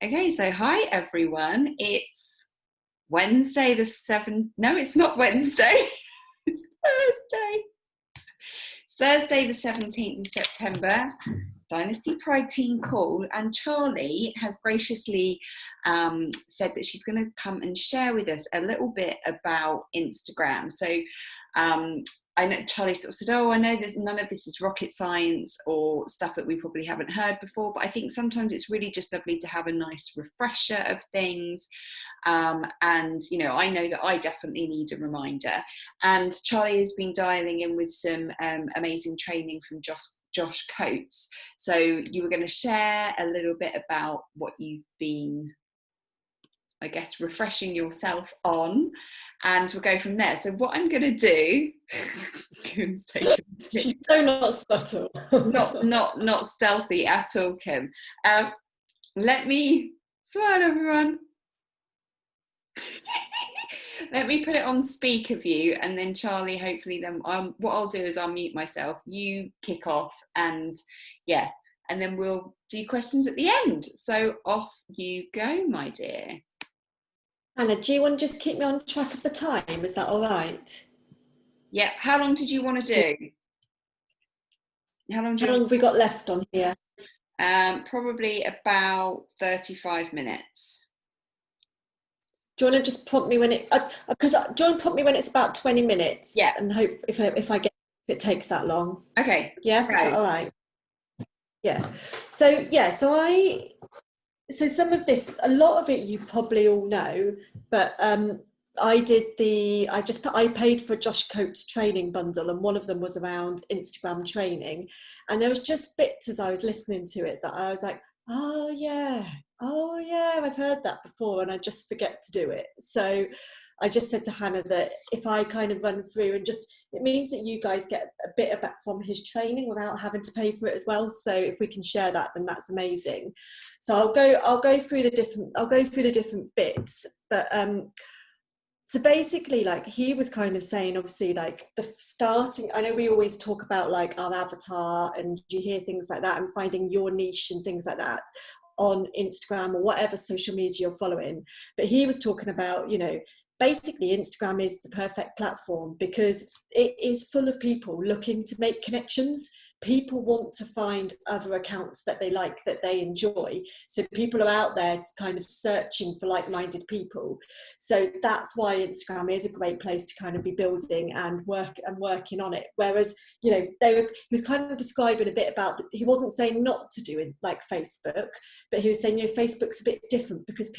Okay, so hi everyone. It's Wednesday the 7th. No, it's not Wednesday. It's Thursday. It's Thursday the 17th of September. Dynasty Pride Team call, and Charlie has graciously said that she's going to come and share with us a little bit about Instagram. So I know Charlie sort of said, oh, I know there's none of this is rocket science or stuff that we probably haven't heard before, but I think sometimes it's really just lovely to have a nice refresher of things. And, you know, I know that I definitely need a reminder. And Charlie has been dialing in with some amazing training from Josh Coates. So you were going to share a little bit about what you've been, I guess, refreshing yourself on, and we'll go from there. So what I'm going to do, Kim's taking she's so not subtle. not stealthy at all, Kim. Let me smile, everyone. Let me put it on speaker view, and then Charlie, hopefully then what I'll do is I'll mute myself, you kick off, and yeah, and then we'll do questions at the end. So off you go, my dear. Hannah, do you want to just keep me on track of the time? Is that all right? Yeah. How long did you want to do? How long have we got left on here? Probably about 35 minutes. Do you want to just prompt me when it? Because do you want to prompt me when it's about 20 minutes? Yeah. And hope if I get if it takes that long. Okay. Yeah. Right. Is that all right? Yeah. So some of this, a lot of it you probably all know, but I paid for a Josh Coates training bundle, and one of them was around Instagram training, and there was just bits as I was listening to it that I was like, oh yeah, I've heard that before, and I just forget to do it. So I just said to Hannah that if I kind of run through and it means that you guys get a bit of back from his training without having to pay for it as well. So if we can share that, then that's amazing. So I'll go through the different bits. But so basically, like, he was kind of saying, obviously, like, the starting, I know we always talk about like our avatar, and you hear things like that, and finding your niche and things like that on Instagram or whatever social media you're following. But he was talking about, you know, basically Instagram is the perfect platform because it is full of people looking to make connections. People want to find other accounts that they like, that they enjoy. So people are out there kind of searching for like-minded people. So that's why Instagram is a great place to kind of be building and working on it. Whereas, you know, he was kind of describing a bit about, he wasn't saying not to do it like Facebook, but he was saying, you know, Facebook's a bit different because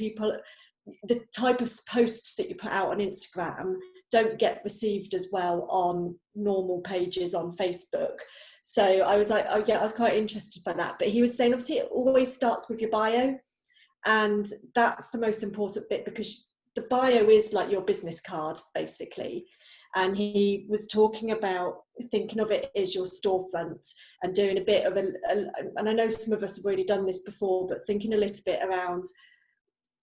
the type of posts that you put out on Instagram don't get received as well on normal pages on Facebook. So I was like, oh yeah, I was quite interested by that. But he was saying, obviously, it always starts with your bio. And that's the most important bit, because the bio is like your business card, basically. And he was talking about thinking of it as your storefront and doing a bit of and I know some of us have already done this before, but thinking a little bit around,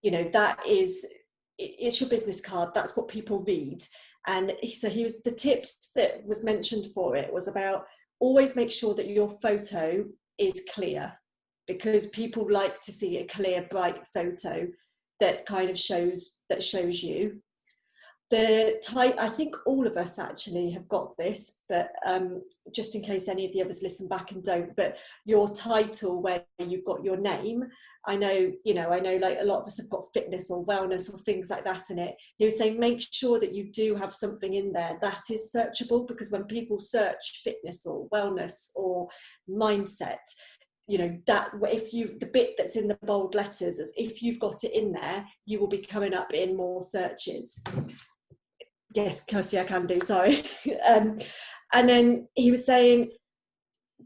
you know, it's your business card. That's what people read. And so the tips that was mentioned for it was about always make sure that your photo is clear, because people like to see a clear, bright photo that kind of shows you. The type, I think all of us actually have got this, but just in case any of the others listen back and don't, but your title where you've got your name, I know like a lot of us have got fitness or wellness or things like that in it. He was saying, make sure that you do have something in there that is searchable, because when people search fitness or wellness or mindset, you know, that the bit that's in the bold letters, as if you've got it in there, you will be coming up in more searches. Yes, Kirsty, I can do, sorry. And then he was saying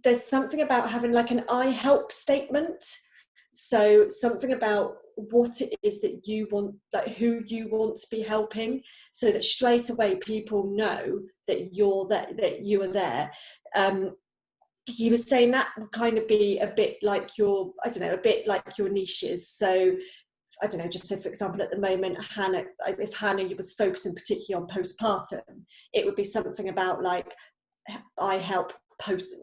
there's something about having like an I help statement. So something about what it is that you want, like who you want to be helping, so that straight away people know that you are there. He was saying that will kind of be a bit like your niches. So I don't know, just say for example at the moment, if Hannah was focusing particularly on postpartum, it would be something about like, I help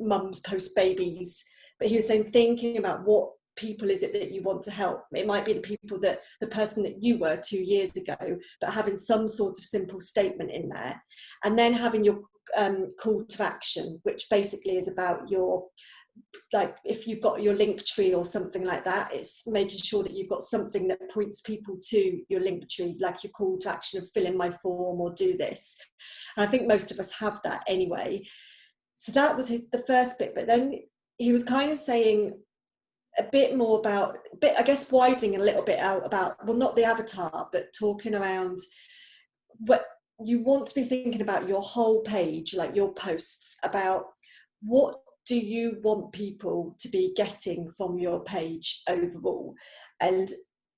mums post babies. But he was saying, thinking about what people is it that you want to help? It might be the person that you were 2 years ago, but having some sort of simple statement in there, and then having your call to action, which basically is about your, like if you've got your link tree or something like that, it's making sure that you've got something that points people to your link tree, like your call to action of fill in my form or do this. And I think most of us have that anyway. So that was the first bit, but then he was kind of saying a bit more about, I guess widening a little bit out about, well, not the avatar, but talking around what you want to be thinking about your whole page, like your posts, about what do you want people to be getting from your page overall. And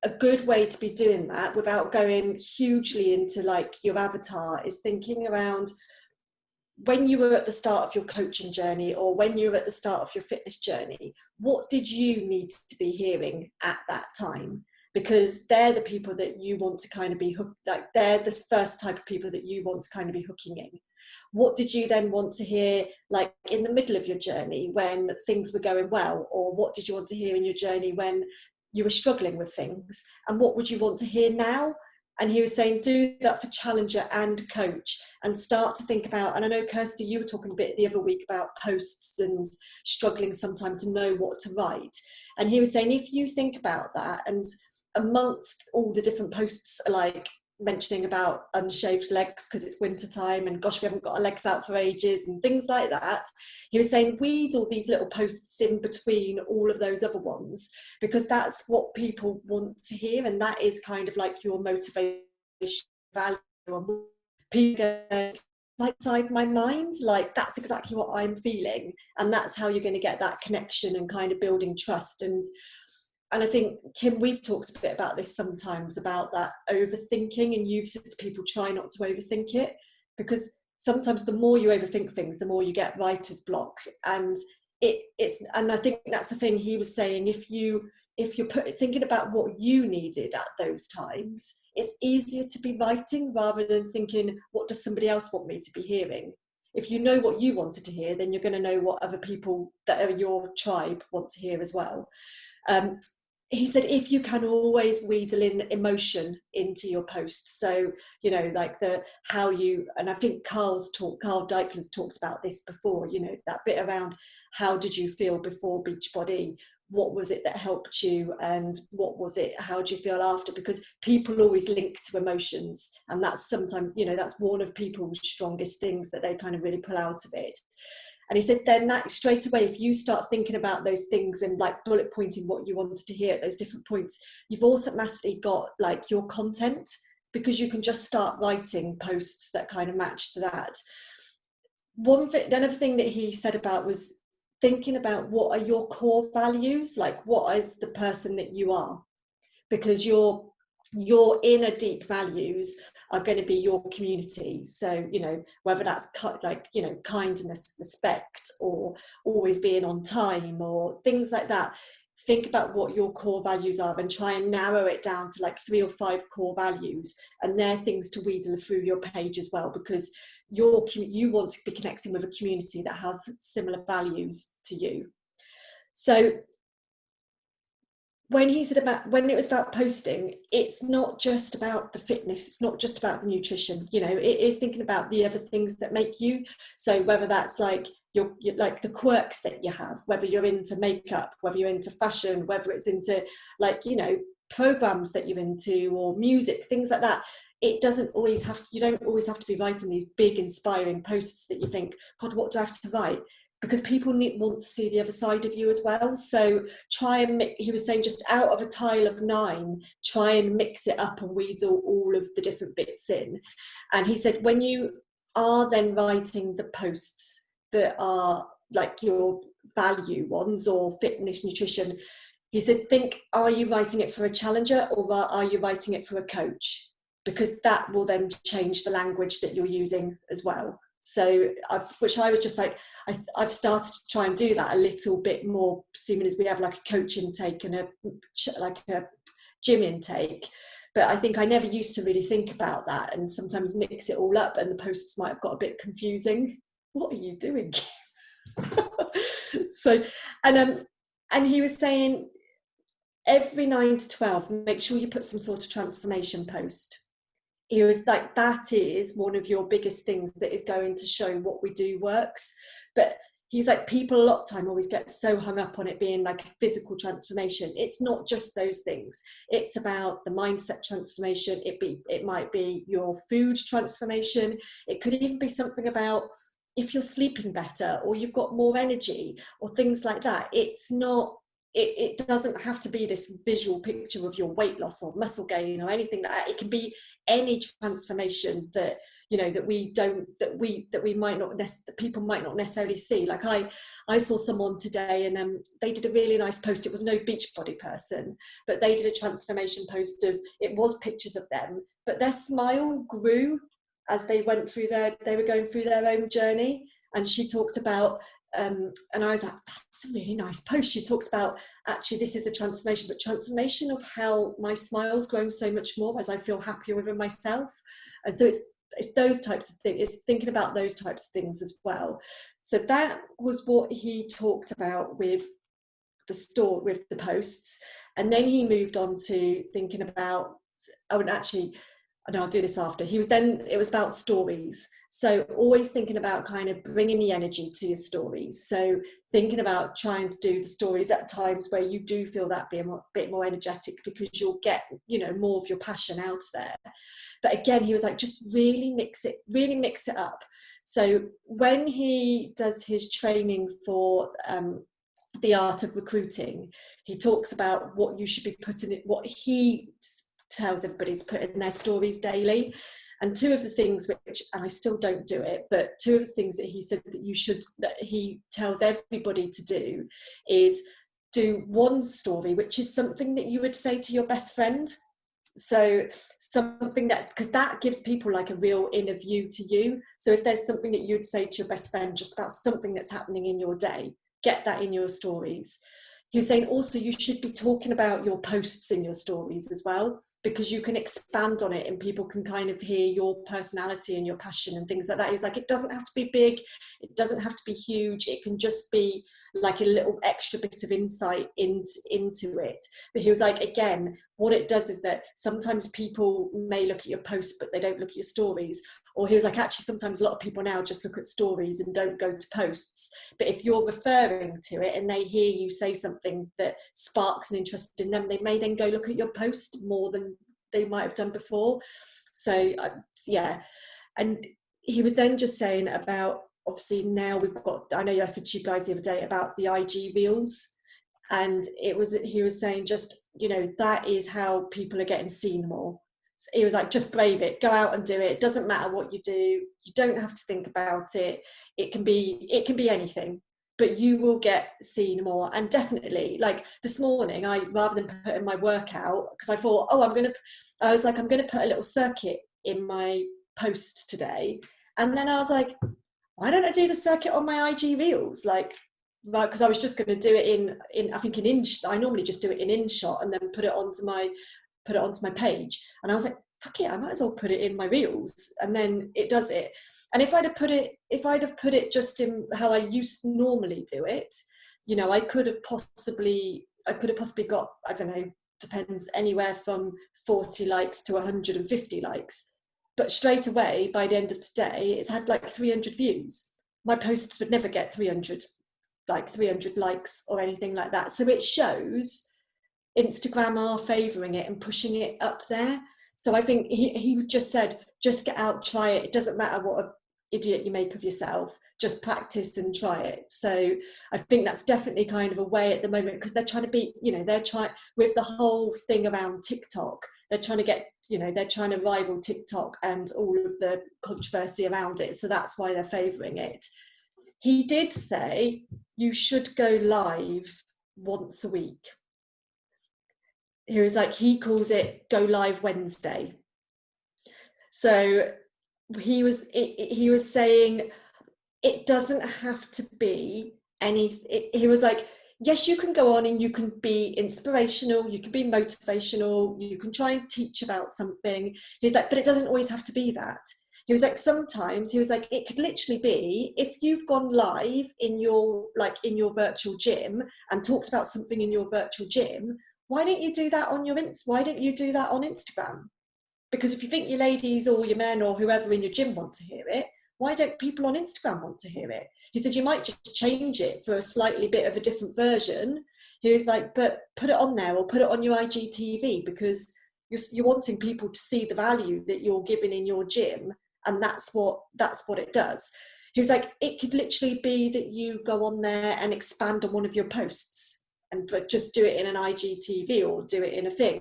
a good way to be doing that without going hugely into like your avatar is thinking around when you were at the start of your coaching journey, or when you were at the start of your fitness journey, what did you need to be hearing at that time? Because they're the people that you want to kind of be hooked, like they're the first type of people that you want to kind of be hooking in. What did you then want to hear like in the middle of your journey when things were going well? Or what did you want to hear in your journey when you were struggling with things? And what would you want to hear now? And he was saying, do that for challenger and coach, and start to think about, and I know Kirsty, you were talking a bit the other week about posts and struggling sometimes to know what to write. And he was saying, if you think about that, and amongst all the different posts like mentioning about unshaved legs because it's winter time and gosh, we haven't got our legs out for ages and things like that, he was saying weed all these little posts in between all of those other ones, because that's what people want to hear, and that is kind of like your motivation value. People go, like inside my mind, like that's exactly what I'm feeling, and that's how you're going to get that connection and kind of building trust. And I think, Kim, we've talked a bit about this sometimes, about that overthinking, and you've said to people, try not to overthink it, because sometimes the more you overthink things, the more you get writer's block. And and I think that's the thing he was saying, if you're thinking about what you needed at those times, it's easier to be writing rather than thinking, what does somebody else want me to be hearing? If you know what you wanted to hear, then you're going to know what other people that are your tribe want to hear as well. He said, if you can, always wheedle in emotion into your posts. So, you know, like how you, and I think Carl Deichler's talked about this before, you know, that bit around how did you feel before Beachbody? What was it that helped you? And what was it, how do you feel after? Because people always link to emotions. And that's sometimes, you know, that's one of people's strongest things that they kind of really pull out of it. And he said, then that straight away, if you start thinking about those things and like bullet pointing what you wanted to hear at those different points, you've automatically got like your content, because you can just start writing posts that kind of match to that. Another thing that he said about was thinking about what are your core values, like what is the person that you are, because your inner deep values are going to be your community. So, you know, whether that's like, you know, kindness, respect, or always being on time, or things like that. Think about what your core values are and try and narrow it down to like 3 or 5 core values, and they're things to wheedle through your page as well, because you want to be connecting with a community that have similar values to you. So when he said when it was about posting, it's not just about the fitness, it's not just about the nutrition, you know, it is thinking about the other things that make you. So whether that's like your like the quirks that you have, whether you're into makeup, whether you're into fashion, whether it's into like, you know, programs that you're into, or music, things like that. You don't always have to be writing these big inspiring posts that you think, God, what do I have to write? Because people want to see the other side of you as well. So try and he was saying, just out of a tile of 9, try and mix it up and wheedle all of the different bits in. And he said, when you are then writing the posts that are like your value ones, or fitness, nutrition, he said, think, are you writing it for a challenger, or are you writing it for a coach? Because that will then change the language that you're using as well. So, which I was just like, I've started to try and do that a little bit more, assuming as we have like a coach intake and a gym intake. But I think I never used to really think about that, and sometimes mix it all up, and the posts might have got a bit confusing. What are you doing? So, and he was saying, every 9 to 12, make sure you put some sort of transformation post. He was like, that is one of your biggest things that is going to show what we do works. But he's like, people a lot of time always get so hung up on it being like a physical transformation. It's not just those things. It's about the mindset transformation. It might be your food transformation. It could even be something about if you're sleeping better or you've got more energy or things like that. It's not, it doesn't have to be this visual picture of your weight loss or muscle gain or anything like that. It can be any transformation that, you know, that we might not that people might not necessarily see. Like I saw someone today, and they did a really nice post. It was no Beachbody person, but they did a transformation post of, it was pictures of them, but their smile grew as they were going through their own journey. And she talked about, and I was like, that's a really nice post. She talks about, actually, this is the transformation, but transformation of how my smile's grown so much more as I feel happier within myself. And so it's those types of things. It's thinking about those types of things as well. So that was what he talked about with the posts. And then he moved on to thinking about, and I'll do this after. It was about stories. So always thinking about kind of bringing the energy to your stories. So thinking about trying to do the stories at times where you do feel that be a bit more energetic, because you'll get, you know, more of your passion out there. But again, he was like, just really mix it up. So when he does his training for the art of recruiting, he talks about what you should be putting in, what he tells everybody to put in their stories daily. And two of the things which, and I still don't do it, but two of the things that he said that he tells everybody to do is do one story, which is something that you would say to your best friend. So something that, because that gives people like a real inner view to you. So if there's something that you'd say to your best friend just about something that's happening in your day, get that in your stories. He was saying also you should be talking about your posts in your stories as well, because you can expand on it and people can kind of hear your personality and your passion and things like that. He's like, it doesn't have to be big, it doesn't have to be huge, it can just be like a little extra bit of insight into it. But he was like, again, what it does is that sometimes people may look at your posts but they don't look at your stories. Or he was like, actually, sometimes a lot of people now just look at stories and don't go to posts. But if you're referring to it and they hear you say something that sparks an interest in them, they may then go look at your post more than they might have done before. So, yeah. And he was then just saying about, obviously now we've got, I know I said to you guys the other day about the IG reels. And he was saying just, you know, that is how people are getting seen more. He was like, just brave it, go out and do it. It doesn't matter what you do. You don't have to think about it. It can be anything, but you will get seen more. And definitely, like this morning, rather than put in my workout, because I thought, I'm going to put a little circuit in my post today. And then I was like, why don't I do the circuit on my IG reels? Like, because I was just going to do it in I think I normally just do it in InShot and then put it onto my page. And I was like, fuck it, I might as well put it in my reels, and then it does it. And if I'd have put it just in how I used to normally do it, you know, I could have possibly got, I don't know, depends, anywhere from 40 likes to 150 likes. But straight away, by the end of today, it's had like 300 views. My posts would never get 300 likes or anything like that. So it shows Instagram are favouring it and pushing it up there. So I think he just said, just get out, try it. It doesn't matter what an idiot you make of yourself, just practice and try it. So I think that's definitely kind of a way at the moment, because they're trying to be, you know, they're trying with the whole thing around TikTok, they're trying to get, you know, they're trying to rival TikTok and all of the controversy around it. So that's why they're favouring it. He did say you should go live once a week. He was like, he calls it Go Live Wednesday. So he was saying it doesn't have to be he was like, yes, you can go on and you can be inspirational, you can be motivational, you can try and teach about something. He's like, but it doesn't always have to be that. He was like, sometimes, he was like, it could literally be if you've gone live in your virtual gym and talked about something in your virtual gym, why don't you do that on why don't you do that on Instagram? Because if you think your ladies or your men or whoever in your gym want to hear it, why don't people on Instagram want to hear it? He said, you might just change it for a slightly bit of a different version. He was like, but put it on there, or put it on your IGTV, because you're wanting people to see the value that you're giving in your gym, and that's what it does. He was like, it could literally be that you go on there and expand on one of your posts, and just do it in an IGTV or do it in a thing.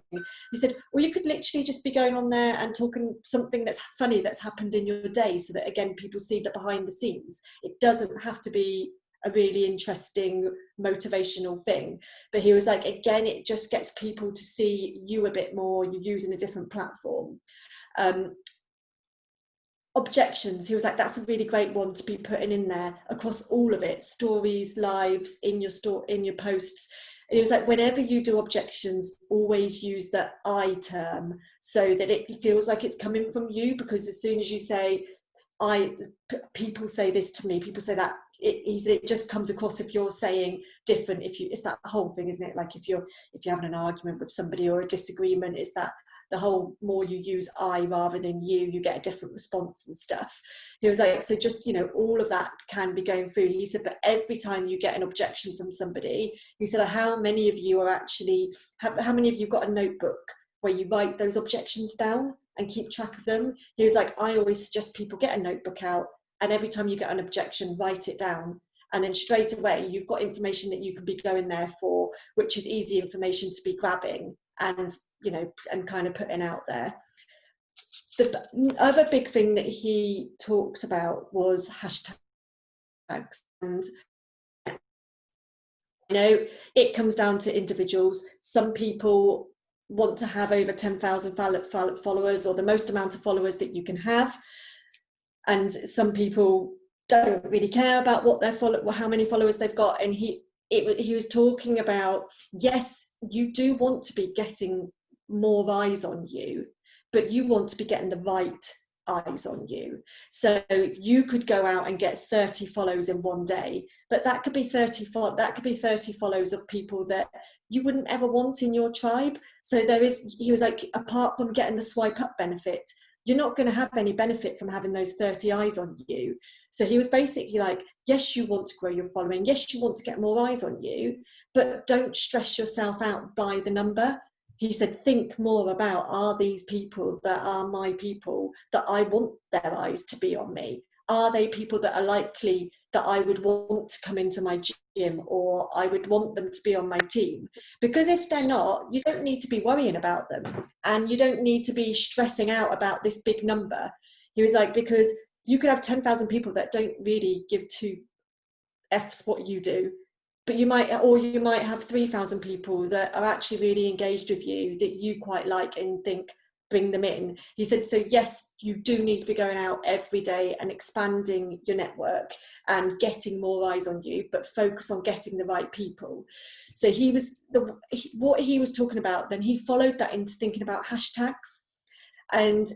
He said, well, you could literally just be going on there and talking something that's funny that's happened in your day, so that, again, people see the behind the scenes. It doesn't have to be a really interesting motivational thing. But he was like, again, it just gets people to see you a bit more. You're using a different platform. Objections, he was like, that's a really great one to be putting in there across all of it, stories, lives, in your posts. And he was like, whenever you do objections, always use the I term, so that it feels like it's coming from you. Because as soon as you say people say this to me, people say that, it just comes across, if you're saying different, it's that whole thing, isn't it? Like if you're having an argument with somebody or a disagreement, is that the whole, more you use I rather than you get a different response and stuff. He was like, so just, all of that can be going through. He said, but every time you get an objection from somebody, he said, how many of you how many of you got a notebook where you write those objections down and keep track of them? He was like, I always suggest people get a notebook out, and every time you get an objection, write it down. And then straight away, you've got information that you can be going there for, which is easy information to be grabbing and and kind of putting out there. The other big thing that he talked about was hashtags. And it comes down to individuals. Some people want to have over 10,000 followers, or the most amount of followers that you can have, and some people don't really care about how many followers they've got. And he was talking about, yes, you do want to be getting more eyes on you, but you want to be getting the right eyes on you. So you could go out and get 30 follows in one day, but that could be 30 follows of people that you wouldn't ever want in your tribe. So he was like, apart from getting the swipe up benefit, you're not going to have any benefit from having those 30 eyes on you. So he was basically like, yes, you want to grow your following. Yes, you want to get more eyes on you, but don't stress yourself out by the number. He said, think more about, are these people that are my people that I want their eyes to be on me? Are they people that are likely that I would want to come into my gym, or I would want them to be on my team? Because if they're not, you don't need to be worrying about them, and you don't need to be stressing out about this big number. He was like, because you could have 10,000 people that don't really give two F's what you do, but you might have 3,000 people that are actually really engaged with you, that you quite like and think, bring them in. He said, so yes, you do need to be going out every day and expanding your network and getting more eyes on you, but focus on getting the right people. So what he was talking about, then he followed that into thinking about hashtags. And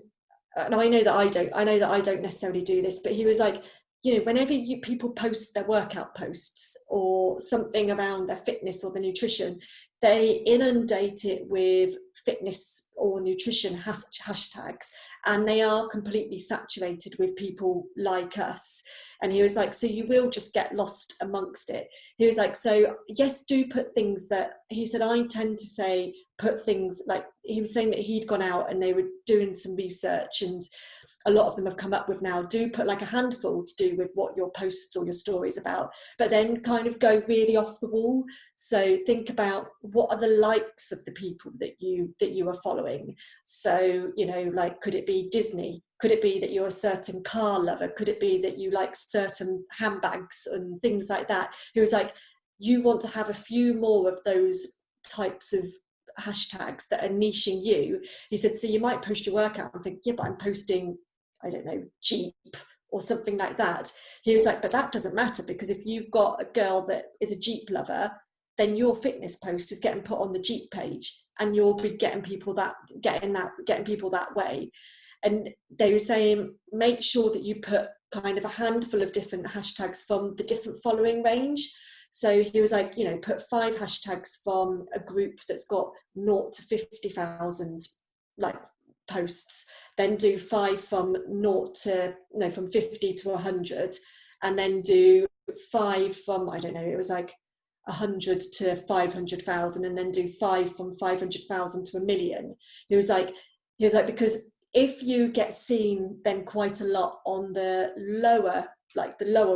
I know that I don't necessarily do this, but he was like, whenever people post their workout posts or something around their fitness or the nutrition, they inundate it with fitness or nutrition hashtags, and they are completely saturated with people like us. And he was like, so you will just get lost amongst it. He was like, so yes, do put things that, he said, I tend to say, put things like, he was saying that he'd gone out and they were doing some research, and a lot of them have come up with now, do put like a handful to do with what your posts or your stories about, but then kind of go really off the wall. So think about, what are the likes of the people that you are following? So, like, could it be Disney? Could it be that you're a certain car lover? Could it be that you like certain handbags and things like that? He was like, you want to have a few more of those types of hashtags that are niching you. He said, so you might post your workout and think, yeah, but I'm posting, I don't know, Jeep or something like that. He was like, but that doesn't matter, because if you've got a girl that is a Jeep lover, then your fitness post is getting put on the Jeep page, and you'll be getting people that way. And they were saying, make sure that you put kind of a handful of different hashtags from the different following range. So he was like, put 5 hashtags from a group that's got 0 to 50,000 like posts, then do 5 from 50 to 100, and then do 5 from, I don't know, it was like 100 to 500,000, and then do 5 from 500,000 to 1 million. He was like, because if you get seen then quite a lot on the lower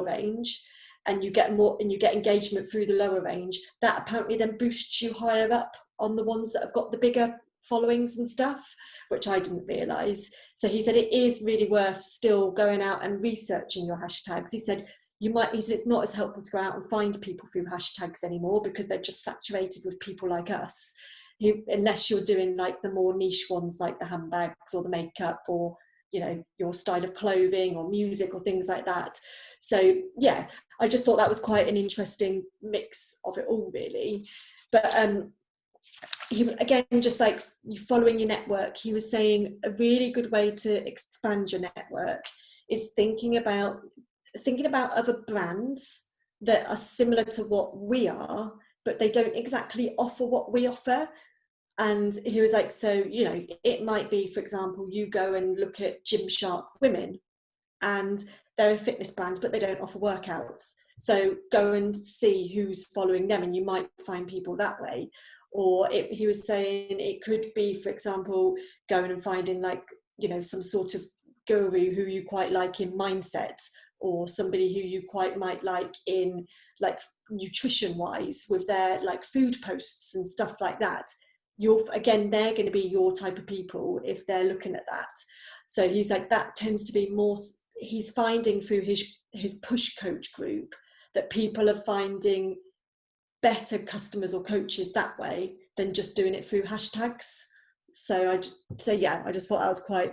range, and you get engagement through the lower range, that apparently then boosts you higher up on the ones that have got the bigger followings and stuff, which I didn't realise. So he said it is really worth still going out and researching your hashtags. He said it's not as helpful to go out and find people through hashtags anymore, because they're just saturated with people like us, unless you're doing like the more niche ones like the handbags or the makeup, or your style of clothing or music or things like that. So yeah, I just thought that was quite an interesting mix of it all, really. But again, just like following your network, he was saying a really good way to expand your network is thinking about other brands that are similar to what we are, but they don't exactly offer what we offer. And he was like, so, it might be, for example, you go and look at Gymshark Women, and they're a fitness brand, but they don't offer workouts. So go and see who's following them, and you might find people that way. Or he was saying it could be, for example, going and finding like, some sort of guru who you quite like in mindset, or somebody who you quite might like in like nutrition wise with their like food posts and stuff like that. They're going to be your type of people if they're looking at that. So he's like, that tends to be more, he's finding through his push coach group that people are finding better customers or coaches that way than just doing it through hashtags. So I just thought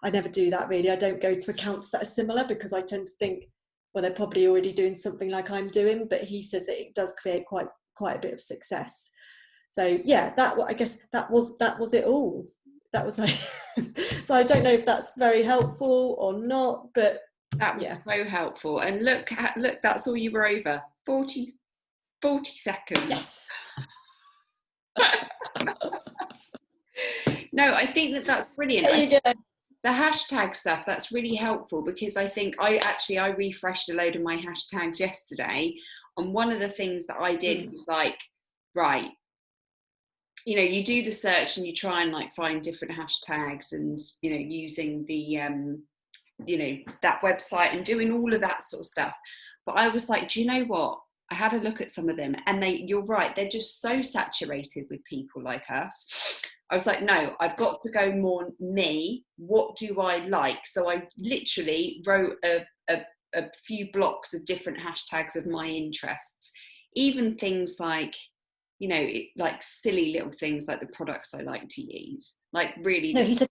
I never do that really. I don't go to accounts that are similar, because I tend to think, well, they're probably already doing something like I'm doing, but he says that it does create quite a bit of success. So yeah, I guess that was it all. That was like, so I don't know if that's very helpful or not, but that was so helpful. And look, that's all you were over. 40 seconds. Yes. No, I think that's brilliant. There you go. The hashtag stuff, that's really helpful, because I think I refreshed a load of my hashtags yesterday, and one of the things that I did was like, right, you do the search and you try and like find different hashtags, and using the that website and doing all of that sort of stuff. But I was like, do you know what? I had a look at some of them, and you're right, they're just so saturated with people like us. I was like, no, I've got to go more me. What do I like? So I literally wrote a few blocks of different hashtags of my interests, even things like, like silly little things like the products I like to use. Like really. No, he said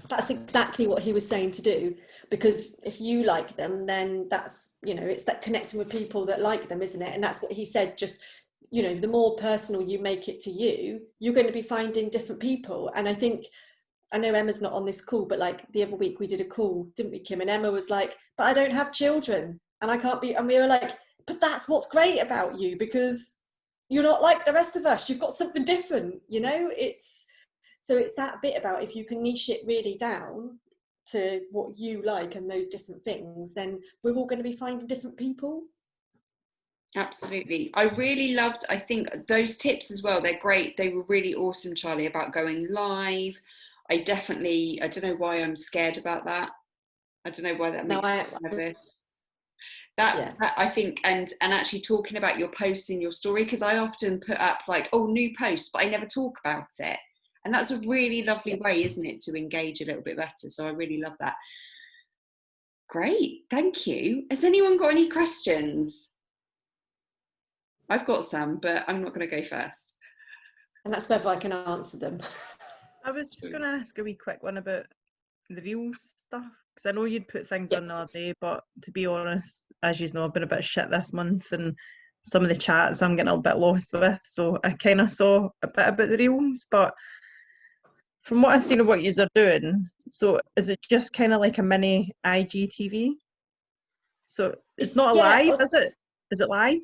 that's exactly what he was saying to do, because if you like them, then that's, it's that connecting with people that like them, isn't it? And that's what he said, just, the more personal you make it to you, you're going to be finding different people. And I know Emma's not on this call, but like the other week we did a call, didn't we, Kim? And Emma was like, but I don't have children and I can't be, and we were like, but that's what's great about you, because you're not like the rest of us. You've got something different, So it's that bit about, if you can niche it really down to what you like and those different things, then we're all going to be finding different people. Absolutely. I really loved, I think those tips as well, they're great. They were really awesome, Charlie, about going live. I don't know why I'm scared about that. I don't know why that makes me nervous. That I think, and actually talking about your posts in your story, because I often put up like, oh, new post, but I never talk about it. And that's a really lovely way, isn't it, to engage a little bit better. So I really love that. Great, thank you. Has anyone got any questions? I've got some, but I'm not going to go first. And that's whether I can answer them. I was just going to ask a wee quick one about the real stuff, because I know you'd put things on the other day, but to be honest, as you know, I've been a bit shit this month, and some of the chats I'm getting a bit lost with, so I kind of saw a bit about the reels, but from what I've seen of what you are doing, so is it just kind of like a mini IGTV? So it's not live, is it? Is it live?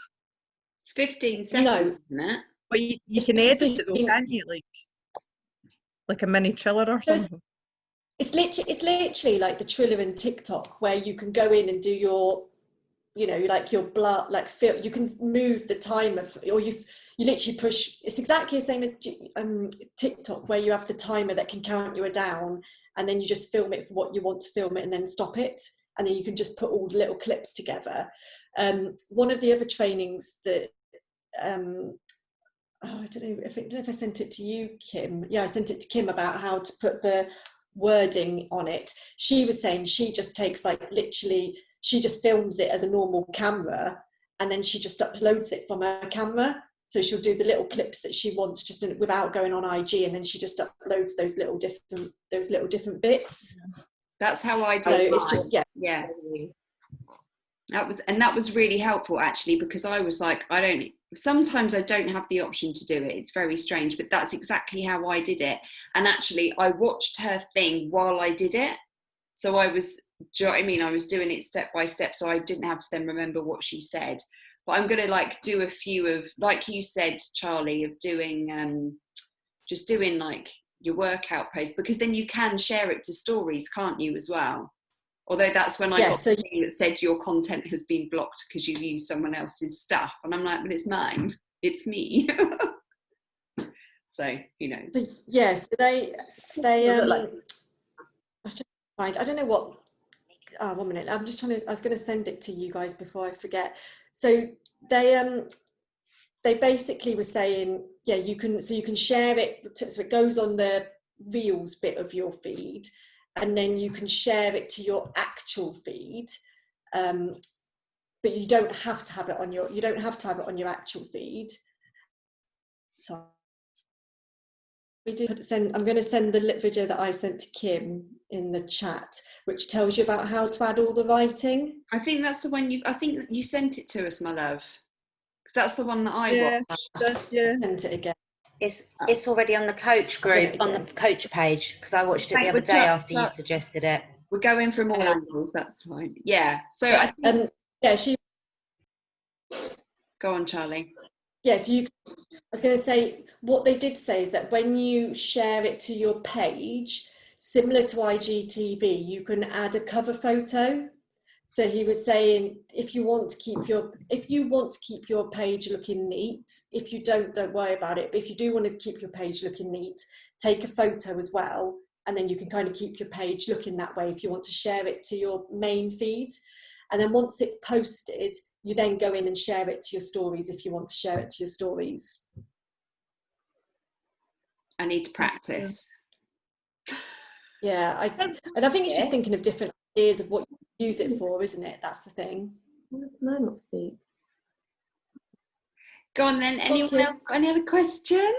It's 15 seconds, isn't it? But you It's can just edit it though, 15. can you? Like a mini trailer or There's- something. It's literally like the Triller in TikTok, where you can go in and do your, you know, like your blood, like feel. You can move the timer, or you literally push. It's exactly the same as TikTok, where you have the timer that can count you down, and then you just film it for what you want to film it, and then stop it, and then you can just put all the little clips together. One of the other trainings that I don't know if I sent it to you, Kim. Yeah, I sent it to Kim about how to put the wording on it. She was saying she just takes, like, literally, she just films it as a normal camera, and then she just uploads it from her camera. So she'll do the little clips that she wants just without going on IG, and then she just uploads those little different bits. That's how I do. So it's just yeah. That was really helpful, actually, because I was like, sometimes I don't have the option to do it. It's very strange, but that's exactly how I did it. And actually, I watched her thing while I did it. So I was, do you know what I mean? I was doing it step by step, so I didn't have to then remember what she said. But I'm going to do a few of, like you said, Charlie, of doing, just doing like your workout post, because then you can share it to stories, can't you, as well? Although that's when I got the thing that said your content has been blocked because you've used someone else's stuff. And I'm like, but it's mine. It's me. So, who knows? So, yes, they I don't know what, 1 minute. I was going to send it to you guys before I forget. So they basically were saying, yeah, you can share it. So it goes on the Reels bit of your feed, and then you can share it to your actual feed, but you don't have to have it on your actual feed. So I'm going to send the video that I sent to Kim in the chat, which tells you about how to add all the writing. I think that's the one I think you sent it to us, my love, because that's the one that I watched. Yeah. Sent it again. It's already on the coach group, on the coach page, because I watched it the other day after you suggested it. We're going from all angles, that's fine. Yeah. So I think, she. Go on, Charlie. Yes, I was going to say, what they did say is that when you share it to your page, similar to IGTV, you can add a cover photo. So he was saying, if you want to keep your page looking neat, if you don't worry about it. But if you do want to keep your page looking neat, take a photo as well, and then you can kind of keep your page looking that way if you want to share it to your main feed. And then once it's posted, you then go in and share it to your stories if you want to share it to your stories. I need to practice. Yeah, I think it's just thinking of different ideas of what you use it for, isn't it? That's the thing. No, not speak. Go on then. Anyone else got any other questions?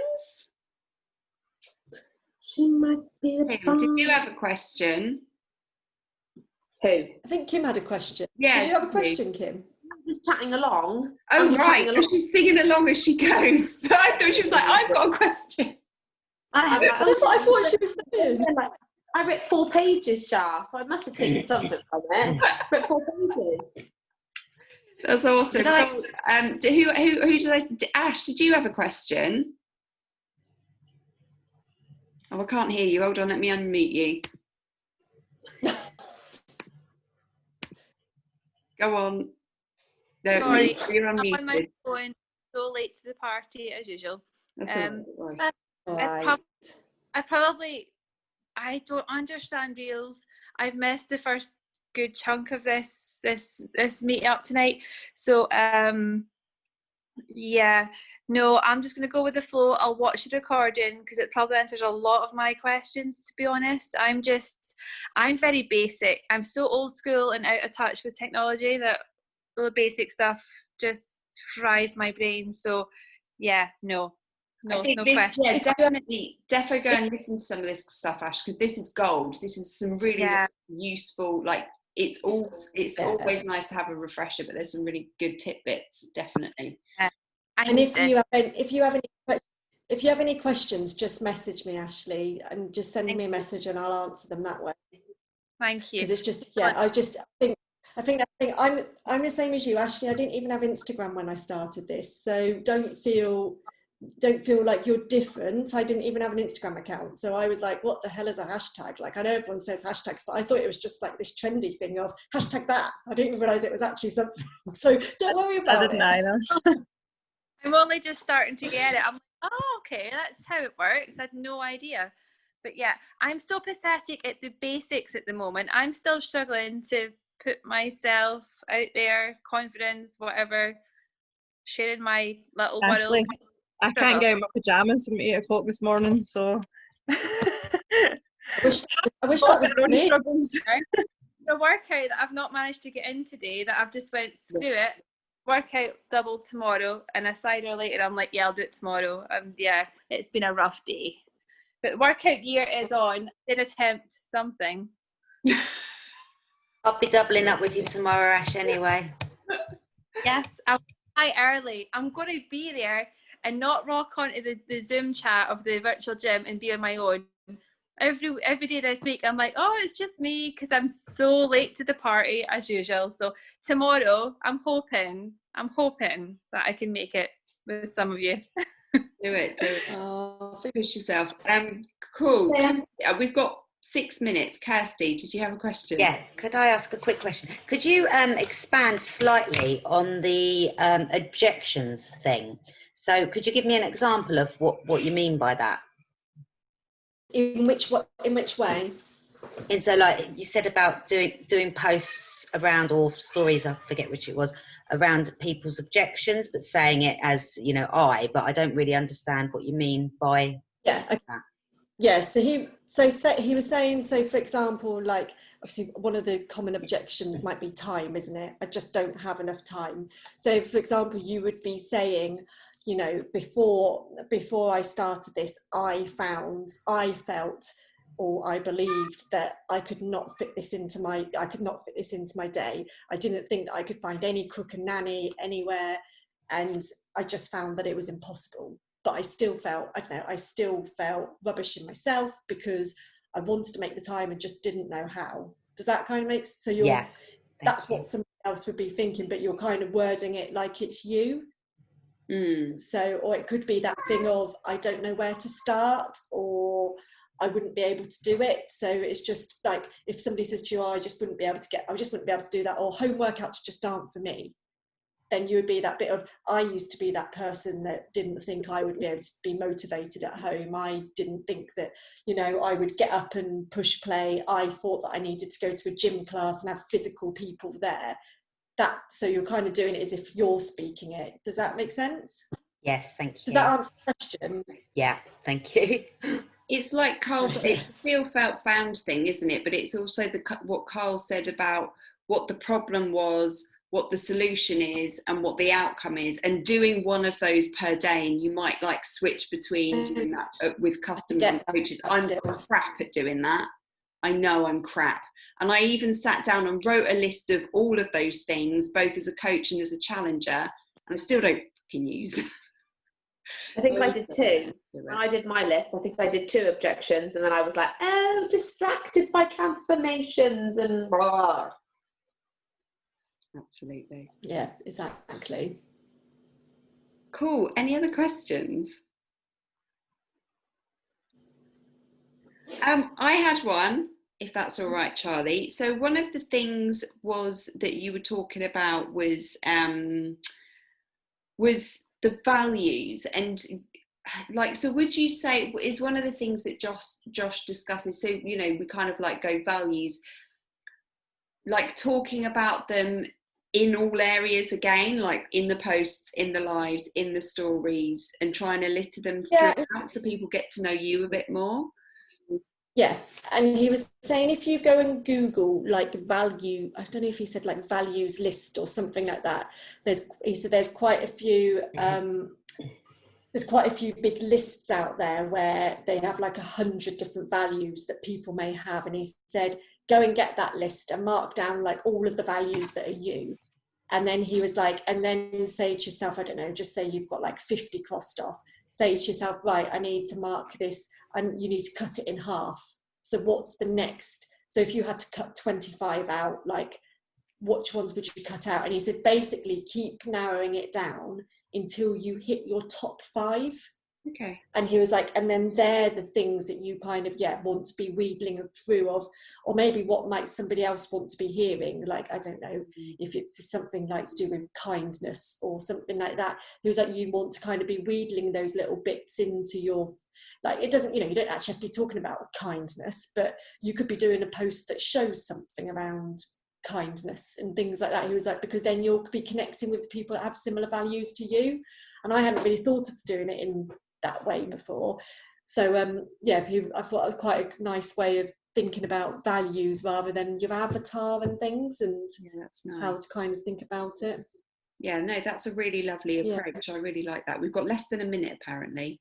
She might be the Kim, did you have a question? Who? I think Kim had a question. Yeah. Did you have a question, Kim? Just chatting along. Oh, right. She's singing along as she goes. So I thought she was like, I've got a question. That's what I thought she was saying. I read 4 pages, Shah, so I must have taken something from it. I read 4 pages. That's awesome. Who did I? Ash, did you have a question? Oh, I can't hear you. Hold on, let me unmute you. Go on. No, Sorry, you're I'm unmuted. on my phone, so late to the party as usual. That's all right. I don't understand Reels. I've missed the first good chunk of this meet up tonight. So yeah, no, I'm just gonna go with the flow. I'll watch the recording because it probably answers a lot of my questions, to be honest. I'm very basic. I'm so old school and out of touch with technology that the basic stuff just fries my brain. So yeah, no question. Yeah, definitely go and listen to some of this stuff, Ash, because this is gold. This is some really useful, like it's always nice to have a refresher, but there's some really good tidbits, definitely. And if you have any questions, just message me, Ashley, and just send me a message and I'll answer them that way. Thank you. Because it's just, I I think I'm the same as you, Ashley. I didn't even have Instagram when I started this, so don't feel like you're different. I didn't even have an Instagram account, so I was like, what the hell is a hashtag? Like, I know everyone says hashtags, but I thought it was just like this trendy thing of hashtag that. I didn't even realize it was actually something. So don't worry about it. I didn't either. I'm only just starting to get it. I'm like, oh, okay, that's how it works. I had no idea. But yeah, I'm so pathetic at the basics at the moment. I'm still struggling to put myself out there, confidence, whatever, sharing my little Ashley, world. I can't get out of my pajamas from 8 o'clock this morning, so. I wish that was me. The workout that I've not managed to get in today, that I've just went, screw it, workout double tomorrow, and a cider later, I'm like, yeah, I'll do it tomorrow. Yeah, it's been a rough day. But workout gear is on. I did attempt something. I'll be doubling up with you tomorrow, Ash, anyway. Yes, I'll fly early. I'm going to be there and not rock onto the Zoom chat of the virtual gym and be on my own. Every day this week, I'm like, oh, it's just me, because I'm so late to the party as usual. So tomorrow, I'm hoping that I can make it with some of you. Do it. Oh, Push yourself. Cool. We've got 6 minutes. Kirsty, did you have a question? Yeah, could I ask a quick question? Could you expand slightly on the objections thing? So could you give me an example of what you mean by that? in which way? And so, like you said about doing posts around, or stories, I forget which it was, around people's objections, but saying it as, but I don't really understand what you mean by that. Yeah, so he was saying, so for example, like, obviously one of the common objections might be time, isn't it? I just don't have enough time. So for example, you would be saying, before I started this, I felt, or I believed that I could not fit this into my day. I didn't think that I could find any crook and nanny anywhere, and I just found that it was impossible. But I still felt rubbish in myself because I wanted to make the time and just didn't know how. Does that kind of make sense? So that's what somebody else would be thinking, but you're kind of wording it like it's you. So, or it could be that thing of, I don't know where to start, or I wouldn't be able to do it. So it's just like, if somebody says to you, I just wouldn't be able to do that, or home workouts just aren't for me, then you would be that bit of, I used to be that person that didn't think I would be able to be motivated at home. I didn't think that, I would get up and push play. I thought that I needed to go to a gym class and have physical people there. So you're kind of doing it as if you're speaking it. Does that make sense? Yes, thank you. Does that answer the question? Yeah, thank you. It's like Carl, it's the feel, felt, found thing, isn't it? But it's also what Carl said about what the problem was, what the solution is, and what the outcome is, and doing one of those per day. And you might like switch between doing that with customers and coaches. I'm crap at doing that. I know I'm crap. And I even sat down and wrote a list of all of those things, both as a coach and as a challenger, and I still don't fucking use them. I think I did 2. When I did my list, I think I did 2 objections, and then I was like, oh, distracted by transformations and blah. Absolutely. Yeah, exactly. Cool. Any other questions? I had one, if that's all right, Charlie. So one of the things was that you were talking about was the values, and like, so would you say is one of the things that Josh discusses, so we kind of like go values, like talking about them in all areas again, like in the posts, in the lives, in the stories, and trying to litter them throughout so people get to know you a bit more? Yeah, and he was saying if you go and Google like value, I don't know if he said like values list or something like that. He said there's quite a few big lists out there where they have like 100 different values that people may have, and he said go and get that list and mark down like all of the values that are you. And then he was like, and then say to yourself, I don't know, just say you've got like 50 crossed off. Say to yourself, right, I need to mark this, and you need to cut it in half. So what's the next? So if you had to cut 25 out, like which ones would you cut out? And he said, basically keep narrowing it down until you hit your top 5. Okay. And he was like, and then they're the things that you kind of, want to be wheedling through of, or maybe what might somebody else want to be hearing. Like, I don't know, if it's something like to do with kindness or something like that. He was like, you want to kind of be wheedling those little bits into your, like, it doesn't, you don't actually have to be talking about kindness, but you could be doing a post that shows something around kindness and things like that. He was like, because then you'll be connecting with the people that have similar values to you. And I hadn't really thought of doing it in that way before. So I thought it was quite a nice way of thinking about values rather than your avatar and things, and that's nice. how to kind of think about it. Yeah, no, that's a really lovely approach. I really like that. We've got less than a minute apparently.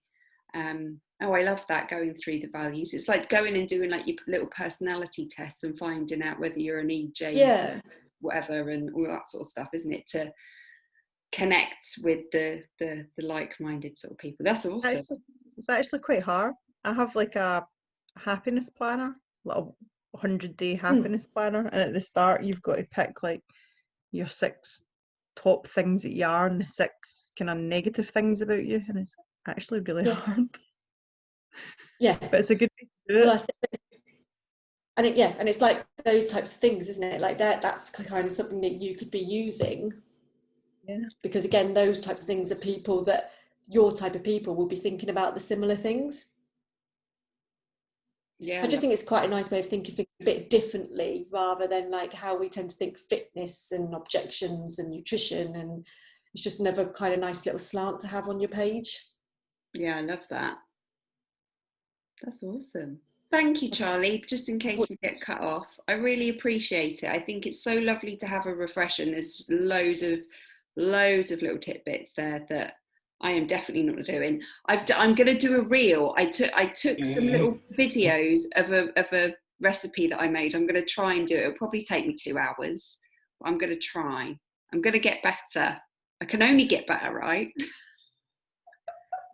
I love that, going through the values. It's like going and doing like your little personality tests and finding out whether you're an EJ, whatever, and all that sort of stuff, isn't it? To connect with the like-minded sort of people. That's awesome. It's actually quite hard. I have like a happiness planner, like a 100-day happiness planner, and at the start you've got to pick like your 6 top things that you are and the 6 kind of negative things about you, and it's actually really hard. But it's a good way to do it. And it's like those types of things, isn't it? Like that's kind of something that you could be using. Because again, those types of things are people that your type of people will be thinking about the similar things. I just think it's quite a nice way of thinking a bit differently, rather than like how we tend to think fitness and objections and nutrition, and it's just another kind of nice little slant to have on your page. Yeah, I love that. That's awesome. Thank you, Charlie. Just in case we get cut off, I really appreciate it. I think it's so lovely to have a refresher, and there's loads of little tidbits there that I am definitely not doing. I'm going to do a reel. I took some little videos of a recipe that I made. I'm going to try and do it. It'll probably take me 2 hours, but I'm going to try. I'm going to get better. I can only get better, right?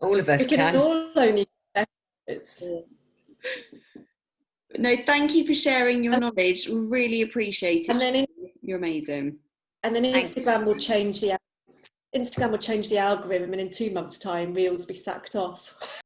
All of us can. All only get better. No, thank you for sharing your knowledge. Really appreciate it. And then you're amazing. And then Instagram will change the algorithm, and in 2 months' time, Reels will be sacked off.